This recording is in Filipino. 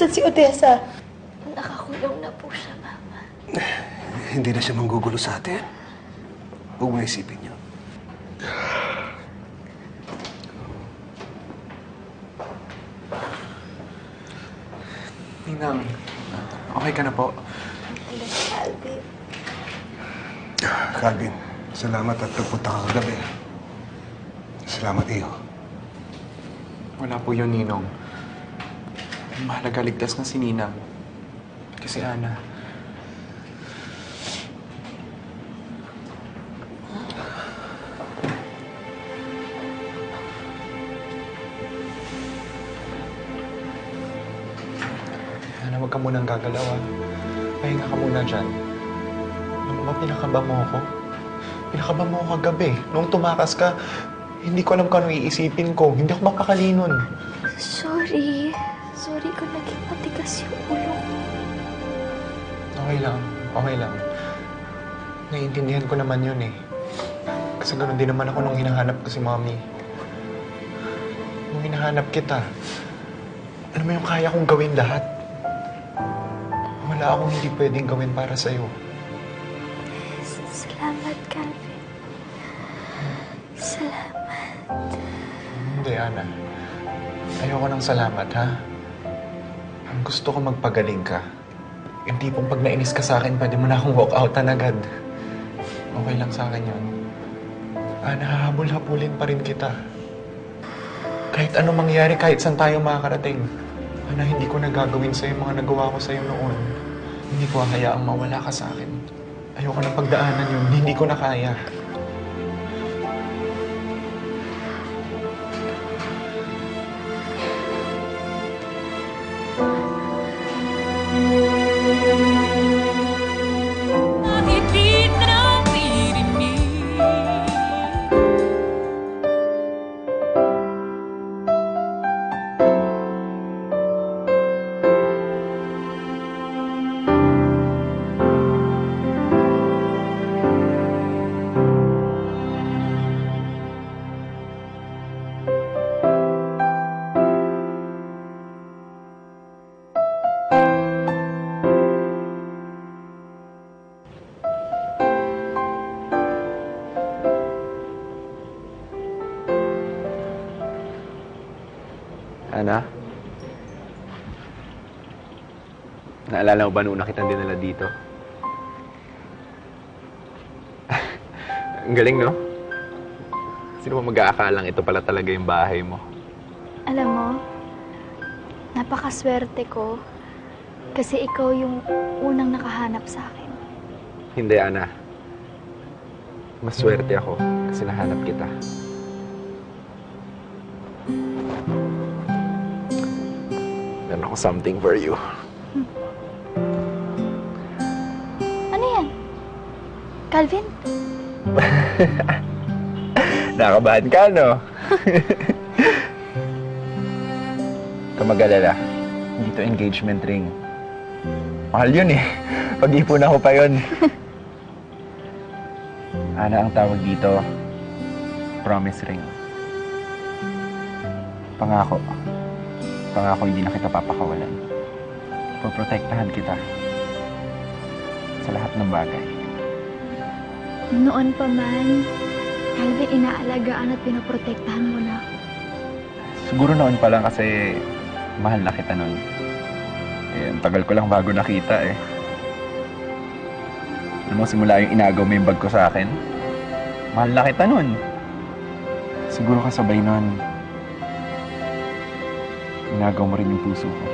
Asan si Odessa? Nakakulong na po siya, Mama. Hindi na siya manggugulo sa atin. Huwag mo na isipin niyo. Ninang, okay ka na po? Alas, Calvin. Calvin, salamat at nagpunta ka kagabi. Salamat, iyo. Wala po yun, Ninong. Mahalaga ligtas na si Ninang. Kasi Ana. Ana, huwag ka munang gagalaw, ah. Pahinga ka muna dyan. Ano ba, pinakaba mo ako? Pinakaba mo ako kagabi. Noong tumakas ka, hindi ko alam kung ano iisipin ko. Hindi ako mapakali nun. Sorry. Sorry kung naging matigas yung ulo ko. Okay lang. Okay lang. Naiintindihan ko naman yun eh. Kasi ganoon din naman ako nung hinahanap ko si Mommy. Nung hinahanap kita, ano mo yung kaya kong gawin lahat? Wala akong hindi pwedeng gawin para sa'yo. Salamat, Calvin. Salamat. Hindi, Ana. Ayoko ng salamat, ha? Ang gusto ko magpagaling ka. Yung tipong pag nainis ka sa akin, pwede mo na akong walk outan agad. Okay lang sa akin yun. Ana, hahabol-habulin pa rin kita. Kahit anong mangyari, kahit saan tayo makakarating. Ana, hindi ko nagagawin sa'yo yung mga nagawa ko sa'yo noon. Hindi ko hayaang mawala ka sa akin. Ayoko na pagdaanan yun. Hindi ko na kaya. Ana? Naalala mo ba nung nakita dinala dito? Ang galing, no? Sino ba mag-aakalang ito pala talaga yung bahay mo? Alam mo, napakaswerte ko kasi ikaw yung unang nakahanap sa akin. Hindi, Ana. Maswerte ako kasi nahanap kita. Meron ako something for you. Ano yan? Calvin? Nakabahan ka, no? Kamag-alala. Dito engagement ring. Mahal yun eh. Pag-ipon ako pa yun. Ana, ang tawag dito, promise ring. Pangako. Pangako hindi na kita papakawalan. Poprotektahan kita sa lahat ng bagay. Noon pa man, Calvin, inaalagaan at pinoprotektahan mo na ako. Siguro noon pa lang kasi mahal na kita noon. Eh, ang tagal ko lang bago nakita eh. Alam mo, simula yung inagaw mo yung bag ko sa akin, mahal na kita noon. Siguro kasabay noon, inagaw mo rin yung puso ko.